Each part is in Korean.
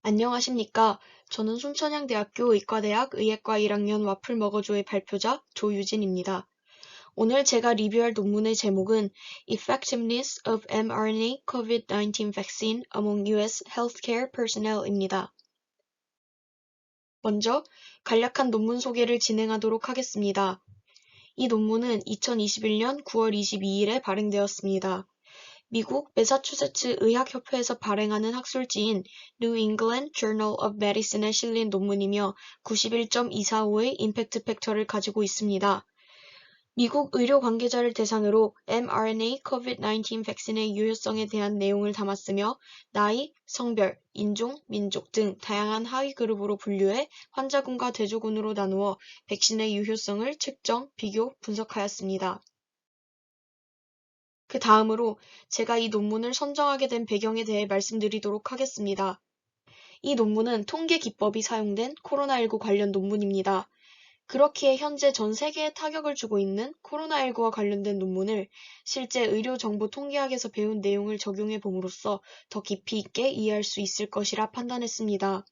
안녕하십니까. 저는 순천향대학교 의과대학 의예과 1학년 와플 먹어줘의 발표자 조유진입니다. 오늘 제가 리뷰할 논문의 제목은 Effectiveness of mRNA COVID-19 Vaccine Among US Healthcare Personnel입니다. 먼저 간략한 논문 소개를 진행하도록 하겠습니다. 이 논문은 2021년 9월 22일에 발행되었습니다. 미국 매사추세츠 의학협회에서 발행하는 학술지인 New England Journal of Medicine에 실린 논문이며 91.245의 임팩트 팩터를 가지고 있습니다. 미국 의료 관계자를 대상으로 mRNA COVID-19 백신의 유효성에 대한 내용을 담았으며 나이, 성별, 인종, 민족 등 다양한 하위 그룹으로 분류해 환자군과 대조군으로 나누어 백신의 유효성을 측정, 비교, 분석하였습니다. 그 다음으로 제가 이 논문을 선정하게 된 배경에 대해 말씀드리도록 하겠습니다. 이 논문은 통계 기법이 사용된 코로나19 관련 논문입니다. 그렇기에 현재 전 세계에 타격을 주고 있는 코로나19와 관련된 논문을 실제 의료정보 통계학에서 배운 내용을 적용해 봄으로써 더 깊이 있게 이해할 수 있을 것이라 판단했습니다.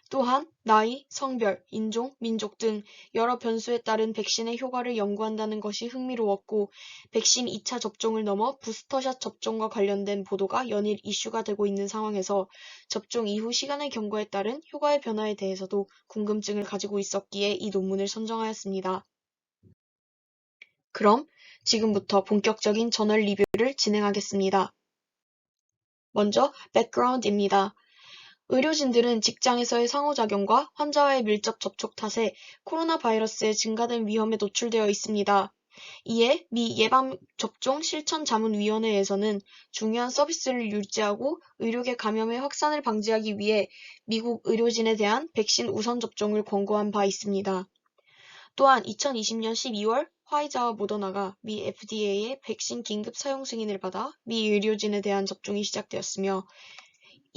또한 나이, 성별, 인종, 민족 등 여러 변수에 따른 백신의 효과를 연구한다는 것이 흥미로웠고 백신 2차 접종을 넘어 부스터샷 접종과 관련된 보도가 연일 이슈가 되고 있는 상황에서 접종 이후 시간의 경과에 따른 효과의 변화에 대해서도 궁금증을 가지고 있었기에 이 논문을 선정하였습니다. 그럼 지금부터 본격적인 저널 리뷰를 진행하겠습니다. 먼저 백그라운드입니다. 의료진들은 직장에서의 상호작용과 환자와의 밀접 접촉 탓에 코로나 바이러스의 증가된 위험에 노출되어 있습니다. 이에 미 예방접종 실천자문위원회에서는 중요한 서비스를 유지하고 의료계 감염의 확산을 방지하기 위해 미국 의료진에 대한 백신 우선 접종을 권고한 바 있습니다. 또한 2020년 12월 화이자와 모더나가 미 FDA의 백신 긴급 사용 승인을 받아 미 의료진에 대한 접종이 시작되었으며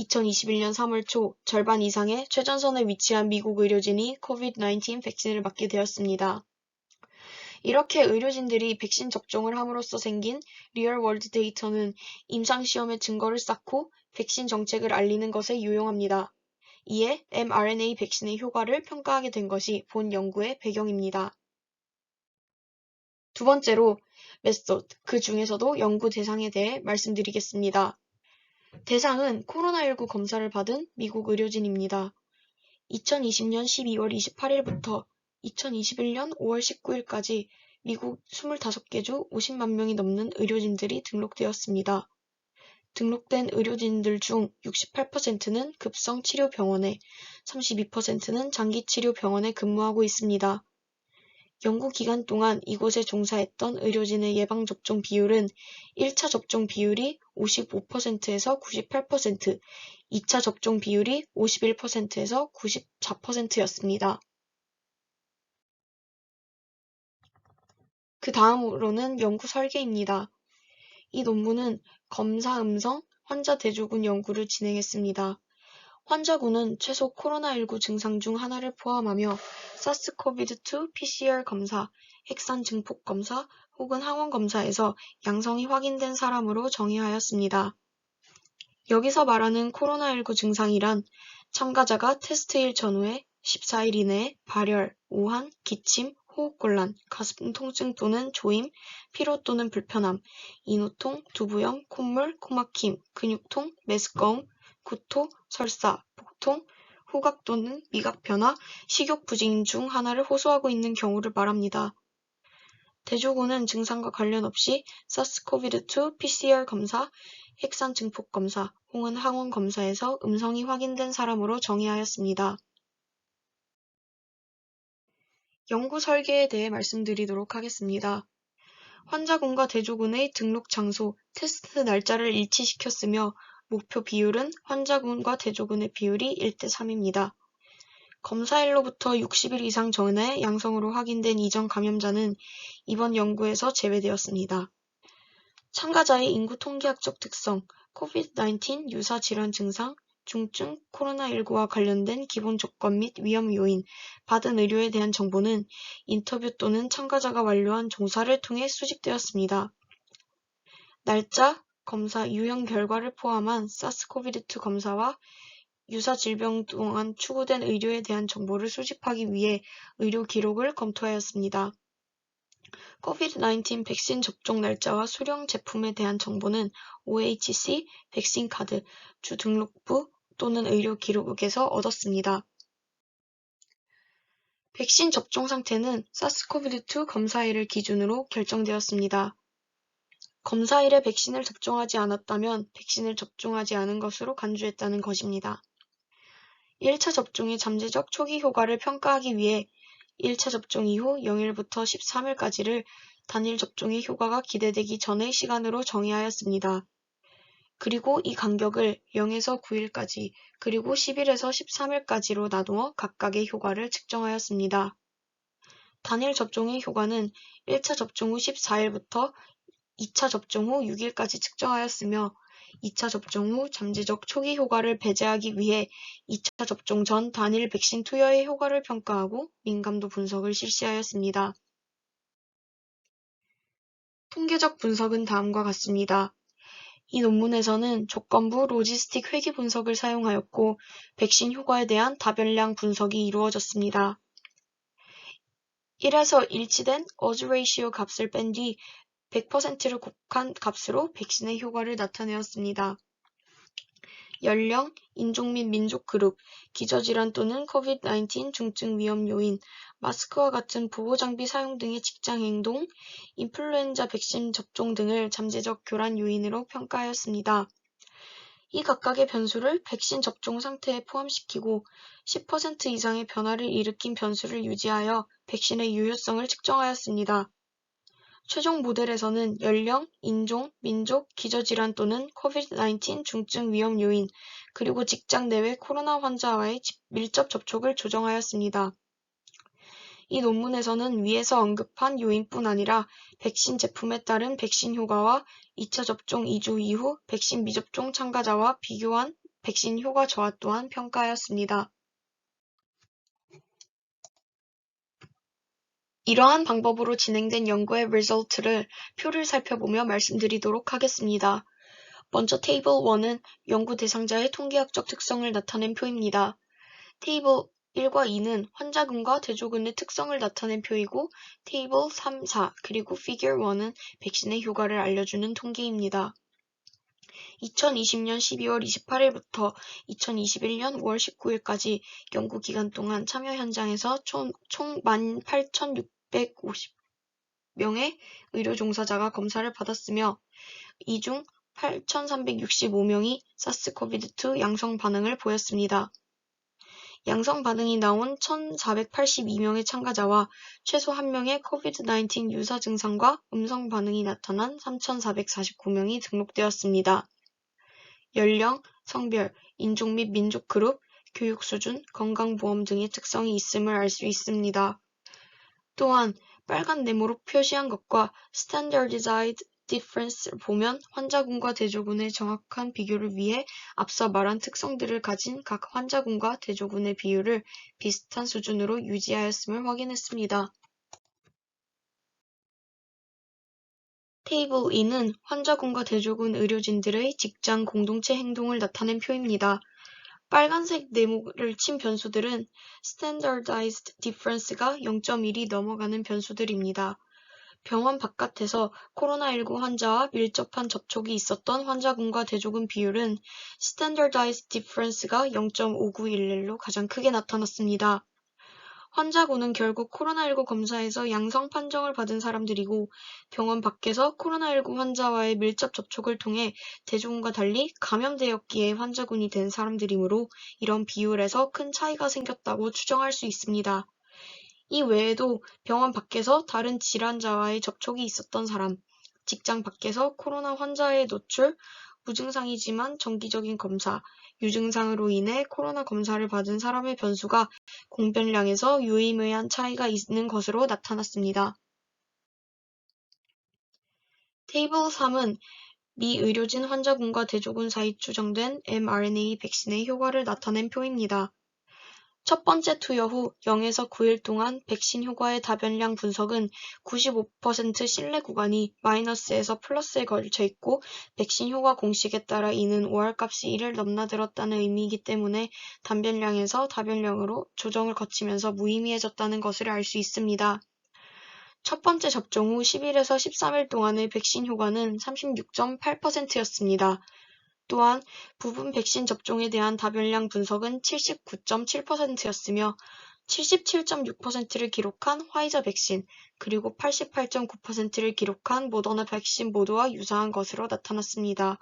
2021년 3월 초 절반 이상의 최전선에 위치한 미국 의료진이 COVID-19 백신을 맞게 되었습니다. 이렇게 의료진들이 백신 접종을 함으로써 생긴 리얼월드 데이터는 임상시험의 증거를 쌓고 백신 정책을 알리는 것에 유용합니다. 이에 mRNA 백신의 효과를 평가하게 된 것이 본 연구의 배경입니다. 두 번째로 메소드, 그 중에서도 연구 대상에 대해 말씀드리겠습니다. 대상은 코로나19 검사를 받은 미국 의료진입니다. 2020년 12월 28일부터 2021년 5월 19일까지 미국 25개 주 50만 명이 넘는 의료진들이 등록되었습니다. 등록된 의료진들 중 68%는 급성치료병원에, 32%는 장기치료병원에 근무하고 있습니다. 연구 기간 동안 이곳에 종사했던 의료진의 예방접종 비율은 1차 접종 비율이 55%에서 98%, 2차 접종 비율이 51%에서 94%였습니다. 그 다음으로는 연구 설계입니다. 이 논문은 검사 음성 환자 대조군 연구를 진행했습니다. 환자군은 최소 코로나19 증상 중 하나를 포함하며 사스코비드2 PCR 검사, 핵산 증폭 검사 혹은 항원 검사에서 양성이 확인된 사람으로 정의하였습니다. 여기서 말하는 코로나19 증상이란 참가자가 테스트일 전후에 14일 이내에 발열, 오한, 기침, 호흡곤란, 가슴 통증 또는 조임, 피로 또는 불편함, 인후통, 두부염, 콧물, 코막힘, 근육통, 메스꺼움, 구토, 설사, 복통, 후각 또는 미각 변화, 식욕 부진 중 하나를 호소하고 있는 경우를 말합니다. 대조군은 증상과 관련 없이 사스코비드2 PCR 검사, 핵산 증폭 검사, 혹은 항원 검사에서 음성이 확인된 사람으로 정의하였습니다. 연구 설계에 대해 말씀드리도록 하겠습니다. 환자군과 대조군의 등록 장소, 테스트 날짜를 일치시켰으며 목표 비율은 환자군과 대조군의 비율이 1대3입니다. 검사일로부터 60일 이상 전에 양성으로 확인된 이전 감염자는 이번 연구에서 제외되었습니다. 참가자의 인구 통계학적 특성, COVID-19 유사 질환 증상, 중증 코로나19와 관련된 기본 조건 및 위험 요인, 받은 의료에 대한 정보는 인터뷰 또는 참가자가 완료한 조사를 통해 수집되었습니다. 날짜, 검사 유형 결과를 포함한 사스코비드2 검사와 유사 질병 동안 추구된 의료에 대한 정보를 수집하기 위해 의료 기록을 검토하였습니다. COVID-19 백신 접종 날짜와 수령 제품에 대한 정보는 OHC 백신 카드, 주 등록부 또는 의료 기록에서 얻었습니다. 백신 접종 상태는 사스코비드2 검사일을 기준으로 결정되었습니다. 검사일에 백신을 접종하지 않았다면 백신을 접종하지 않은 것으로 간주했다는 것입니다. 1차 접종의 잠재적 초기 효과를 평가하기 위해 1차 접종 이후 0일부터 13일까지를 단일 접종의 효과가 기대되기 전의 시간으로 정의하였습니다. 그리고 이 간격을 0에서 9일까지 그리고 10일에서 13일까지로 나누어 각각의 효과를 측정하였습니다. 단일 접종의 효과는 1차 접종 후 14일부터 2차 접종 후 6일까지 측정하였으며 2차 접종 후 잠재적 초기 효과를 배제하기 위해 2차 접종 전 단일 백신 투여의 효과를 평가하고 민감도 분석을 실시하였습니다. 통계적 분석은 다음과 같습니다. 이 논문에서는 조건부 로지스틱 회귀 분석을 사용하였고 백신 효과에 대한 다변량 분석이 이루어졌습니다. 1에서 일치된 odds ratio 값을 뺀 뒤 100%를 곱한 값으로 백신의 효과를 나타내었습니다. 연령, 인종 및 민족 그룹, 기저질환 또는 COVID-19 중증 위험 요인, 마스크와 같은 보호장비 사용 등의 직장 행동, 인플루엔자 백신 접종 등을 잠재적 교란 요인으로 평가하였습니다. 이 각각의 변수를 백신 접종 상태에 포함시키고 10% 이상의 변화를 일으킨 변수를 유지하여 백신의 유효성을 측정하였습니다. 최종 모델에서는 연령, 인종, 민족, 기저질환 또는 COVID-19 중증 위험 요인, 그리고 직장 내외 코로나 환자와의 밀접 접촉을 조정하였습니다. 이 논문에서는 위에서 언급한 요인뿐 아니라 백신 제품에 따른 백신 효과와 2차 접종 2주 이후 백신 미접종 참가자와 비교한 백신 효과 저하 또한 평가하였습니다. 이러한 방법으로 진행된 연구의 result를 표를 살펴보며 말씀드리도록 하겠습니다. 먼저 테이블 1은 연구 대상자의 통계학적 특성을 나타낸 표입니다. 테이블 1과 2는 환자군과 대조군의 특성을 나타낸 표이고 테이블 3, 4, 그리고 피겨 1은 백신의 효과를 알려주는 통계입니다. 2020년 12월 28일부터 2021년 5월 19일까지 연구 기간 동안 참여 현장에서 총 18,650명의 의료 종사자가 검사를 받았으며 이 중 8,365명이 사스코비드2 양성 반응을 보였습니다. 양성 반응이 나온 1,482명의 참가자와 최소 1명의 COVID-19 유사 증상과 음성 반응이 나타난 3,449명이 등록되었습니다. 연령, 성별, 인종 및 민족 그룹, 교육 수준, 건강보험 등의 특성이 있음을 알 수 있습니다. 또한 빨간 네모로 표시한 것과 Standardized Difference를 보면 환자군과 대조군의 정확한 비교를 위해 앞서 말한 특성들을 가진 각 환자군과 대조군의 비율을 비슷한 수준으로 유지하였음을 확인했습니다. 테이블 2는 환자군과 대조군 의료진들의 직장 공동체 행동을 나타낸 표입니다. 빨간색 네모를 친 변수들은 Standardized Difference가 0.1이 넘어가는 변수들입니다. 병원 바깥에서 코로나19 환자와 밀접한 접촉이 있었던 환자군과 대조군 비율은 Standardized Difference가 0.5911로 가장 크게 나타났습니다. 환자군은 결국 코로나19 검사에서 양성 판정을 받은 사람들이고 병원 밖에서 코로나19 환자와의 밀접 접촉을 통해 대조군과 달리 감염되었기에 환자군이 된 사람들이므로 이런 비율에서 큰 차이가 생겼다고 추정할 수 있습니다. 이 외에도 병원 밖에서 다른 질환자와의 접촉이 있었던 사람, 직장 밖에서 코로나 환자의 노출, 무증상이지만 정기적인 검사, 유증상으로 인해 코로나 검사를 받은 사람의 변수가 공변량에서 유의미한 차이가 있는 것으로 나타났습니다. 테이블 3은 미 의료진 환자군과 대조군 사이 추정된 mRNA 백신의 효과를 나타낸 표입니다. 첫 번째 투여 후 0에서 9일 동안 백신 효과의 다변량 분석은 95% 신뢰 구간이 마이너스에서 플러스에 걸쳐 있고 백신 효과 공식에 따라 이는 OR값이 1을 넘나들었다는 의미이기 때문에 단변량에서 다변량으로 조정을 거치면서 무의미해졌다는 것을 알 수 있습니다. 첫 번째 접종 후 10일에서 13일 동안의 백신 효과는 36.8%였습니다. 또한 부분 백신 접종에 대한 다변량 분석은 79.7%였으며 77.6%를 기록한 화이자 백신, 그리고 88.9%를 기록한 모더나 백신 모두와 유사한 것으로 나타났습니다.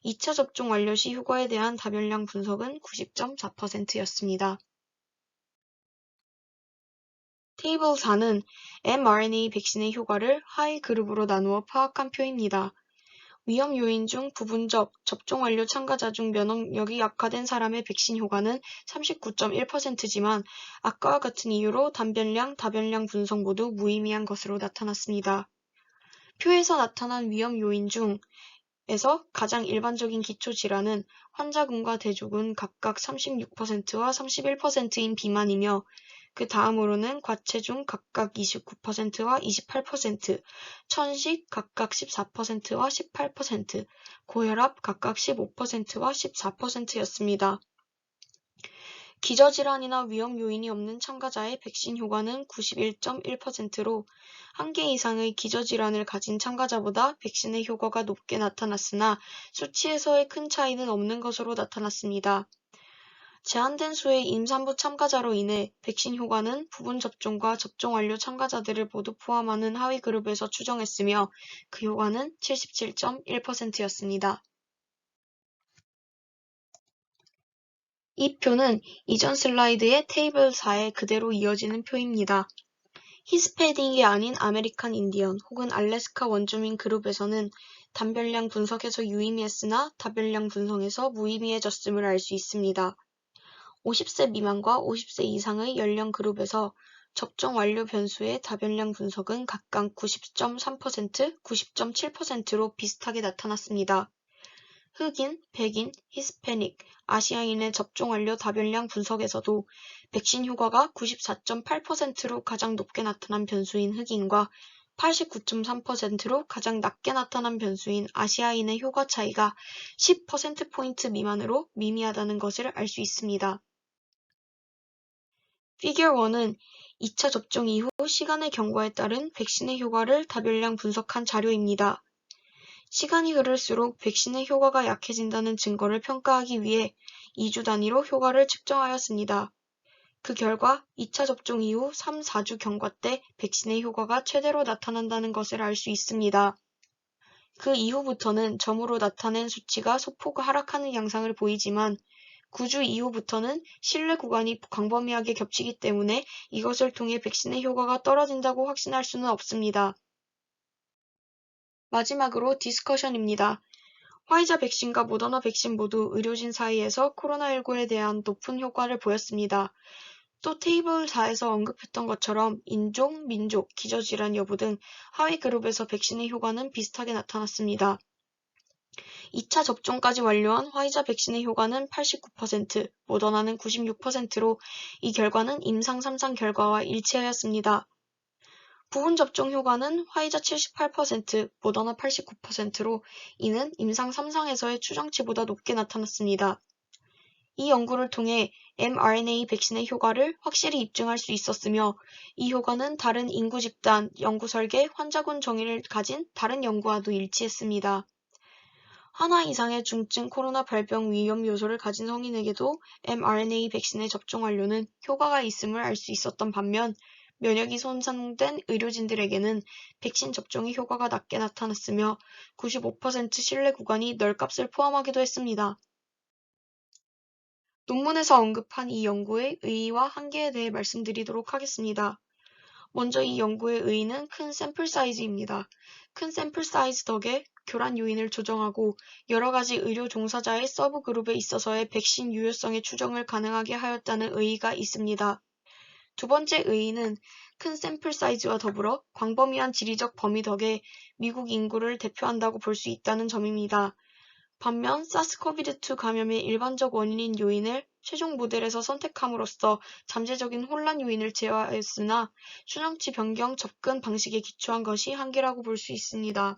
2차 접종 완료 시 효과에 대한 다변량 분석은 90.4%였습니다. 테이블 4는 mRNA 백신의 효과를 하위 그룹으로 나누어 파악한 표입니다. 위험 요인 중 부분적 접종 완료 참가자 중 면역력이 약화된 사람의 백신 효과는 39.1%지만 아까와 같은 이유로 단변량, 다변량 분석 모두 무의미한 것으로 나타났습니다. 표에서 나타난 위험 요인 중에서 가장 일반적인 기초질환은 환자군과 대조군 각각 36%와 31%인 비만이며 그 다음으로는 과체중 각각 29%와 28%, 천식 각각 14%와 18%, 고혈압 각각 15%와 14%였습니다. 기저질환이나 위험 요인이 없는 참가자의 백신 효과는 91.1%로 1개 이상의 기저질환을 가진 참가자보다 백신의 효과가 높게 나타났으나 수치에서의 큰 차이는 없는 것으로 나타났습니다. 제한된 수의 임산부 참가자로 인해 백신 효과는 부분 접종과 접종 완료 참가자들을 모두 포함하는 하위 그룹에서 추정했으며 그 효과는 77.1%였습니다. 이 표는 이전 슬라이드의 테이블 4에 그대로 이어지는 표입니다. 히스패닉이 아닌 아메리칸 인디언 혹은 알래스카 원주민 그룹에서는 단변량 분석에서 유의미했으나 다변량 분석에서 무의미해졌음을 알 수 있습니다. 50세 미만과 50세 이상의 연령 그룹에서 접종 완료 변수의 다변량 분석은 각각 90.3%, 90.7%로 비슷하게 나타났습니다. 흑인, 백인, 히스패닉, 아시아인의 접종 완료 다변량 분석에서도 백신 효과가 94.8%로 가장 높게 나타난 변수인 흑인과 89.3%로 가장 낮게 나타난 변수인 아시아인의 효과 차이가 10%포인트 미만으로 미미하다는 것을 알 수 있습니다. 피겨 1은 2차 접종 이후 시간의 경과에 따른 백신의 효과를 다변량 분석한 자료입니다. 시간이 흐를수록 백신의 효과가 약해진다는 증거를 평가하기 위해 2주 단위로 효과를 측정하였습니다. 그 결과 2차 접종 이후 3, 4주 경과 때 백신의 효과가 최대로 나타난다는 것을 알 수 있습니다. 그 이후부터는 점으로 나타낸 수치가 소폭 하락하는 양상을 보이지만 9주 이후부터는 신뢰 구간이 광범위하게 겹치기 때문에 이것을 통해 백신의 효과가 떨어진다고 확신할 수는 없습니다. 마지막으로 디스커션입니다. 화이자 백신과 모더나 백신 모두 의료진 사이에서 코로나19에 대한 높은 효과를 보였습니다. 또 테이블 4에서 언급했던 것처럼 인종, 민족, 기저질환 여부 등 하위 그룹에서 백신의 효과는 비슷하게 나타났습니다. 2차 접종까지 완료한 화이자 백신의 효과는 89%, 모더나는 96%로 이 결과는 임상 3상 결과와 일치하였습니다. 부분 접종 효과는 화이자 78%, 모더나 89%로 이는 임상 3상에서의 추정치보다 높게 나타났습니다. 이 연구를 통해 mRNA 백신의 효과를 확실히 입증할 수 있었으며 이 효과는 다른 인구 집단, 연구 설계, 환자군 정의를 가진 다른 연구와도 일치했습니다. 하나 이상의 중증 코로나 발병 위험 요소를 가진 성인에게도 mRNA 백신의 접종 완료는 효과가 있음을 알 수 있었던 반면 면역이 손상된 의료진들에게는 백신 접종의 효과가 낮게 나타났으며 95% 신뢰 구간이 널값을 포함하기도 했습니다. 논문에서 언급한 이 연구의 의의와 한계에 대해 말씀드리도록 하겠습니다. 먼저 이 연구의 의의는 큰 샘플 사이즈입니다. 큰 샘플 사이즈 덕에 교란 요인을 조정하고 여러 가지 의료 종사자의 서브 그룹에 있어서의 백신 유효성의 추정을 가능하게 하였다는 의의가 있습니다. 두 번째 의의는 큰 샘플 사이즈와 더불어 광범위한 지리적 범위 덕에 미국 인구를 대표한다고 볼 수 있다는 점입니다. 반면 사스코비드2 감염의 일반적 원인인 요인을 최종 모델에서 선택함으로써 잠재적인 혼란 요인을 제어하였으나 추정치 변경 접근 방식에 기초한 것이 한계라고 볼 수 있습니다.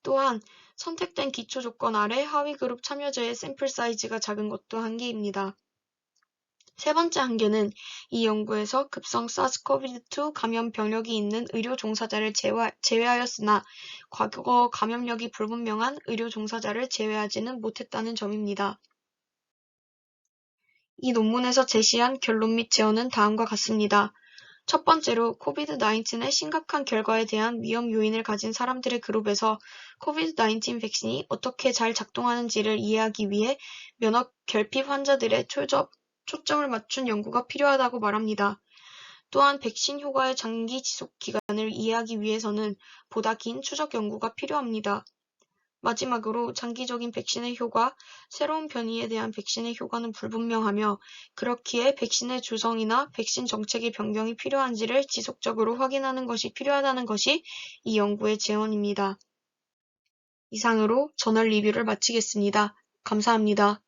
또한 선택된 기초 조건 아래 하위 그룹 참여자의 샘플 사이즈가 작은 것도 한계입니다. 세 번째 한계는 이 연구에서 급성 사스코비드2 감염 병력이 있는 의료 종사자를 제외하였으나 과거 감염력이 불분명한 의료 종사자를 제외하지는 못했다는 점입니다. 이 논문에서 제시한 결론 및 제언은 다음과 같습니다. 첫 번째로 코비드-19의 심각한 결과에 대한 위험 요인을 가진 사람들의 그룹에서 코비드-19 백신이 어떻게 잘 작동하는지를 이해하기 위해 면역 결핍 환자들의 초점을 맞춘 연구가 필요하다고 말합니다. 또한 백신 효과의 장기 지속 기간을 이해하기 위해서는 보다 긴 추적 연구가 필요합니다. 마지막으로 장기적인 백신의 효과, 새로운 변이에 대한 백신의 효과는 불분명하며 그렇기에 백신의 조성이나 백신 정책의 변경이 필요한지를 지속적으로 확인하는 것이 필요하다는 것이 이 연구의 제언입니다. 이상으로 저널 리뷰를 마치겠습니다. 감사합니다.